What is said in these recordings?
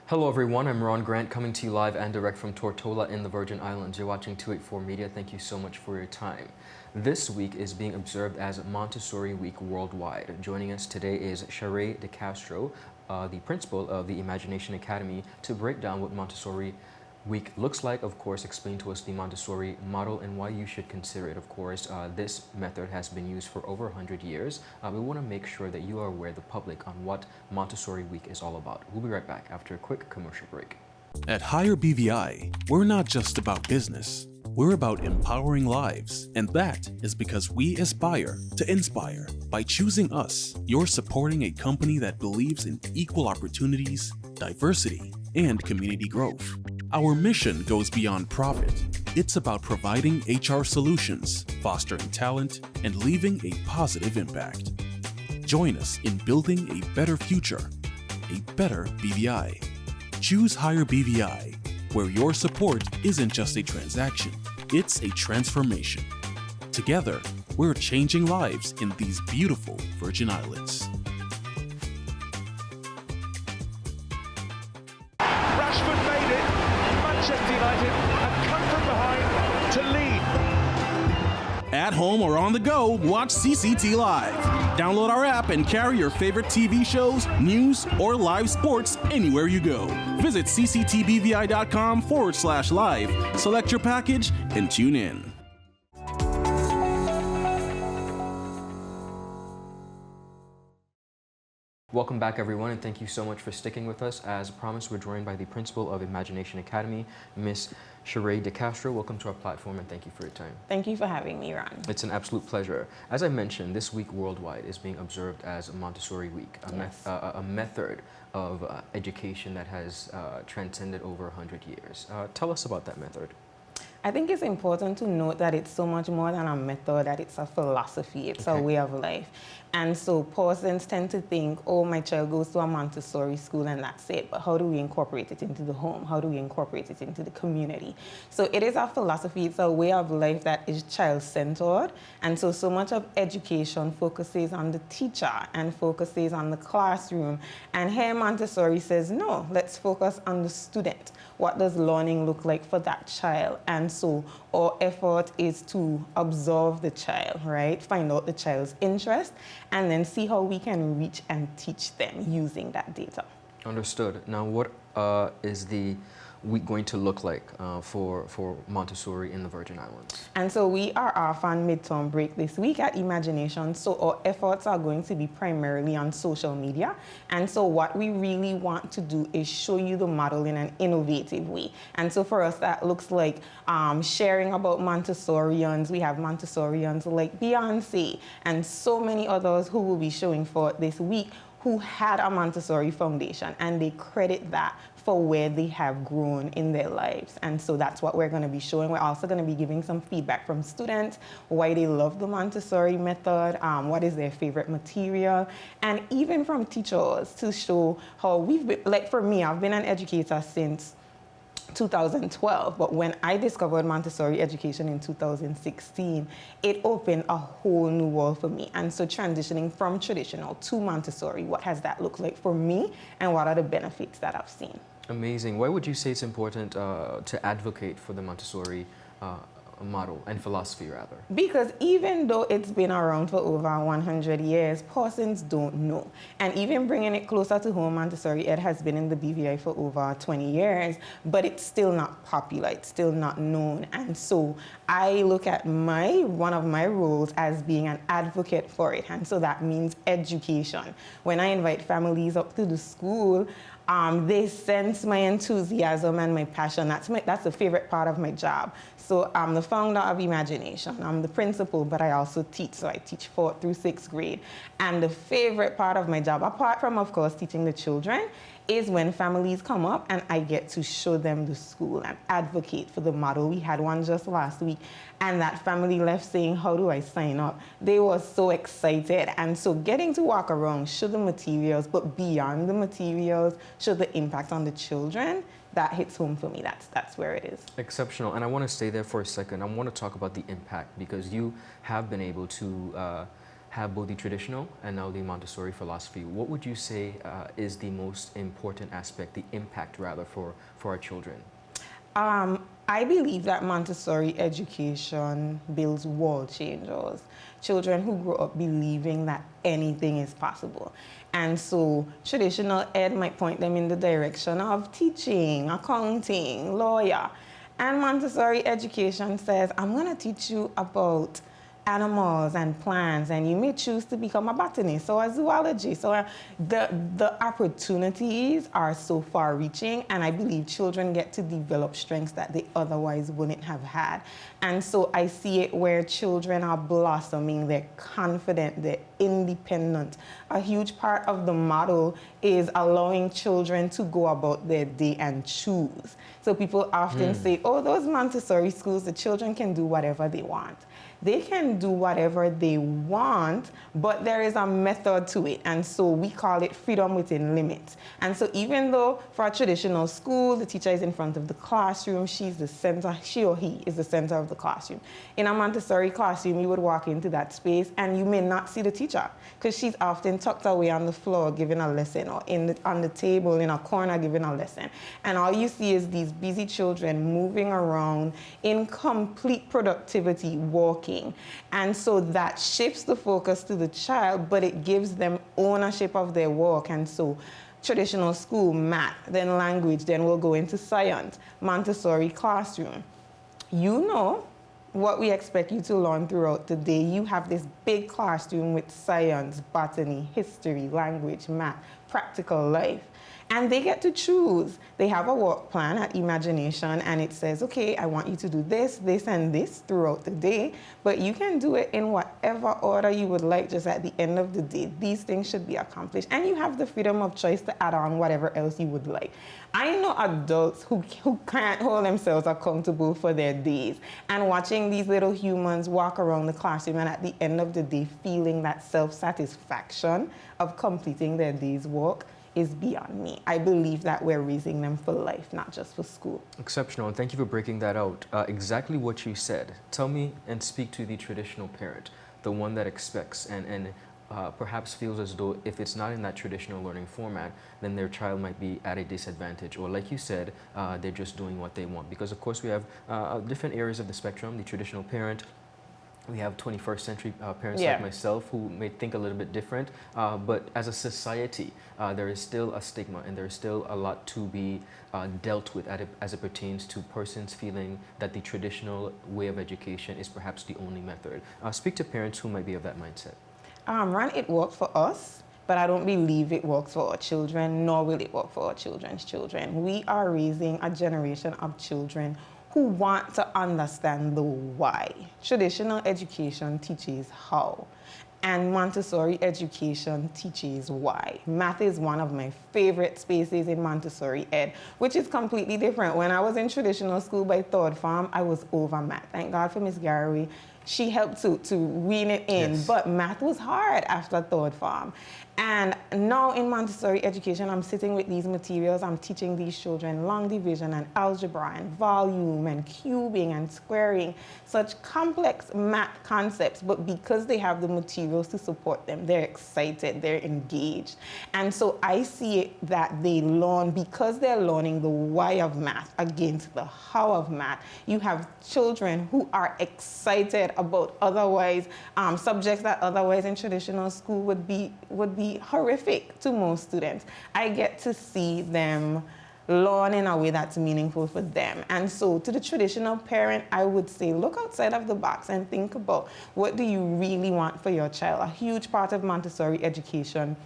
Hello everyone, I'm Ron Grant coming to you live and direct from Tortola in the Virgin Islands. You're watching 284 Media. Thank you so much for your time. This week is being observed as Montessori Week worldwide. Joining us today is Sharia de Castro, the principal of the Imagination Academy, to break down what Montessori Week looks like, of course, explain to us the Montessori model and why you should consider it. Of course, this method has been used for over 100 years. We want to make sure that you are aware, the public, on what Montessori Week is all about. We'll be right back after a quick commercial break. At Higher BVI, we're not just about business. We're about empowering lives, and that is because we aspire to inspire. By choosing us, you're supporting a company that believes in equal opportunities, diversity, and community growth. Our mission goes beyond profit. It's about providing HR solutions, fostering talent, and leaving a positive impact. Join us in building a better future, a better BVI. Choose Higher BVI, where your support isn't just a transaction, it's a transformation. Together, we're changing lives in these beautiful Virgin Islands. Rashford made it. Manchester United have come from behind to lead. At home or on the go, watch CCT Live. Download our app and carry your favorite TV shows, news, or live sports anywhere you go. Visit cctbvi.com/live, select your package, and tune in. Welcome back everyone, and thank you so much for sticking with us. As promised, we're joined by the principal of Imagination Academy, Miss Sharia de Castro. Welcome to our platform and thank you for your time. Thank you for having me, Ron. It's an absolute pleasure. As I mentioned, this week worldwide is being observed as Montessori Week, a method of education that has transcended over 100 years. Tell us about that method. I think it's important to note that it's so much more than a method, that it's a philosophy, it's a way of life. And so persons tend to think, oh, my child goes to a Montessori school and that's it. But how do we incorporate it into the home? How do we incorporate it into the community? So it is a philosophy, it's a way of life that is child-centered. And so much of education focuses on the teacher and focuses on the classroom. And here Montessori says, no, let's focus on the student. What does learning look like for that child? And so our effort is to observe the child, right? Find out the child's interest and then see how we can reach and teach them using that data. Understood. Now, what is the week going to look like for Montessori in the Virgin Islands? And so we are off on midterm break this week at Imagination. So our efforts are going to be primarily on social media. And so what we really want to do is show you the model in an innovative way. And so for us, that looks like sharing about Montessorians. We have Montessorians like Beyonce and so many others who will be showing for this week who had a Montessori foundation, and they credit that for where they have grown in their lives. And so that's what we're going to be showing. We're also going to be giving some feedback from students, why they love the Montessori method, what is their favorite material, and even from teachers to show how we've been, like for me, I've been an educator since 2012, but when I discovered Montessori education in 2016, it opened a whole new world for me. And so transitioning from traditional to Montessori, what has that looked like for me and what are the benefits that I've seen? Amazing. Why would you say it's important to advocate for the Montessori model and philosophy rather? Because even though it's been around for over 100 years, persons don't know. And even bringing it closer to home, Montessori ed has been in the BVI for over 20 years, but it's still not popular, it's still not known. And so I look at one of my roles as being an advocate for it. And so that means education. When I invite families up to the school, they sense my enthusiasm and my passion. That's the favorite part of my job. So I'm the founder of Imagination. I'm the principal, but I also teach. So I teach 4th through 6th grade. And the favorite part of my job, apart from, of course, teaching the children, is when families come up and I get to show them the school and advocate for the model. We had one just last week, and that family left saying, how do I sign up? They were so excited. And so getting to walk around, show the materials, but beyond the materials, show the impact on the children, that hits home for me. That's where it is. Exceptional. And I want to stay there for a second. I want to talk about the impact, because you have been able to have both the traditional and now the Montessori philosophy. What would you say is the most important aspect, the impact rather, for our children? I believe that Montessori education builds world changers, children who grow up believing that anything is possible. And so traditional ed might point them in the direction of teaching, accounting, lawyer. And Montessori education says, I'm going to teach you about animals and plants, and you may choose to become a botanist or a zoologist. So the opportunities are so far-reaching, and I believe children get to develop strengths that they otherwise wouldn't have had. And so I see it where children are blossoming, they're confident, they're independent. A huge part of the model is allowing children to go about their day and choose. So people often say, oh, those Montessori schools, the children can do whatever they want. They can do whatever they want, but there is a method to it. And so we call it freedom within limits. And so even though for a traditional school, the teacher is in front of the classroom, she's the center, she or he is the center of the classroom. In a Montessori classroom, you would walk into that space and you may not see the teacher because she's often tucked away on the floor giving a lesson, or on the table in a corner giving a lesson. And all you see is these busy children moving around in complete productivity, walking. And so that shifts the focus to the child, but it gives them ownership of their work. And so traditional school, math, then language, then we'll go into science. Montessori classroom. You know what we expect you to learn throughout the day. You have this big classroom with science, botany, history, language, math, practical life. And they get to choose. They have a work plan at Imagination, and it says, okay, I want you to do this, this, and this throughout the day, but you can do it in whatever order you would like. Just at the end of the day, these things should be accomplished. And you have the freedom of choice to add on whatever else you would like. I know adults who can't hold themselves accountable for their days, and watching these little humans walk around the classroom and at the end of the day feeling that self-satisfaction of completing their day's work is beyond me. I believe that we're raising them for life, not just for school. Exceptional, and thank you for breaking that out. Exactly what you said. Tell me and speak to the traditional parent, the one that expects and perhaps feels as though if it's not in that traditional learning format, then their child might be at a disadvantage. Or like you said, they're just doing what they want. Because of course we have different areas of the spectrum, the traditional parent. We have 21st century parents like myself who may think a little bit different, but as a society, there is still a stigma and there is still a lot to be dealt with as it pertains to persons feeling that the traditional way of education is perhaps the only method. Speak to parents who might be of that mindset. Ron, it worked for us, but I don't believe it works for our children, nor will it work for our children's children. We are raising a generation of children who want to understand the why. Traditional education teaches how, and Montessori education teaches why. Math is one of my favorite spaces in Montessori ed, which is completely different. When I was in traditional school by third form, I was over math. Thank God for Miss Garraway. She helped to wean it in, yes. But math was hard after third form. And now in Montessori education, I'm sitting with these materials, I'm teaching these children long division and algebra and volume and cubing and squaring, such complex math concepts, but because they have the materials to support them, they're excited, they're engaged. And so I see it that they learn, because they're learning the why of math against the how of math. You have children who are excited about otherwise subjects that otherwise in traditional school would be horrific to most students. I get to see them learn in a way that's meaningful for them. And so to the traditional parent, I would say, look outside of the box and think about what do you really want for your child. A huge part of Montessori education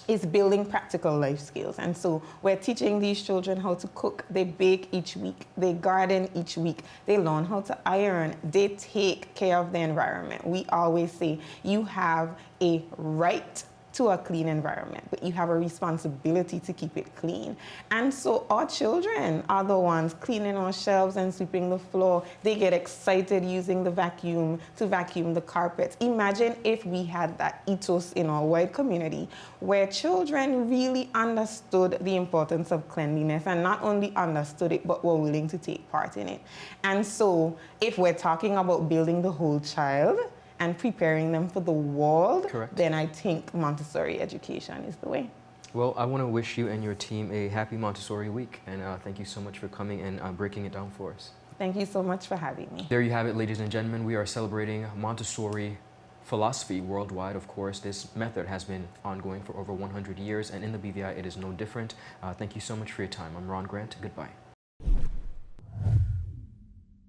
is building practical life skills. And so we're teaching these children how to cook. They bake each week. They garden each week. They learn how to iron. They take care of the environment. We always say you have a right to a clean environment, but you have a responsibility to keep it clean. And so our children are the ones cleaning our shelves and sweeping the floor. They get excited using the vacuum to vacuum the carpets. Imagine if we had that ethos in our white community where children really understood the importance of cleanliness, and not only understood it, but were willing to take part in it. And so if we're talking about building the whole child, and preparing them for the world, Correct. then I think Montessori education is the way. Well, I want to wish you and your team a happy Montessori week, and thank you so much for coming and breaking it down for us. Thank you so much for having me. There you have it, ladies and gentlemen. We are celebrating Montessori philosophy worldwide. Of course, this method has been ongoing for over 100 years, and in the BVI, it is no different. Thank you so much for your time. I'm Ron Grant. Goodbye.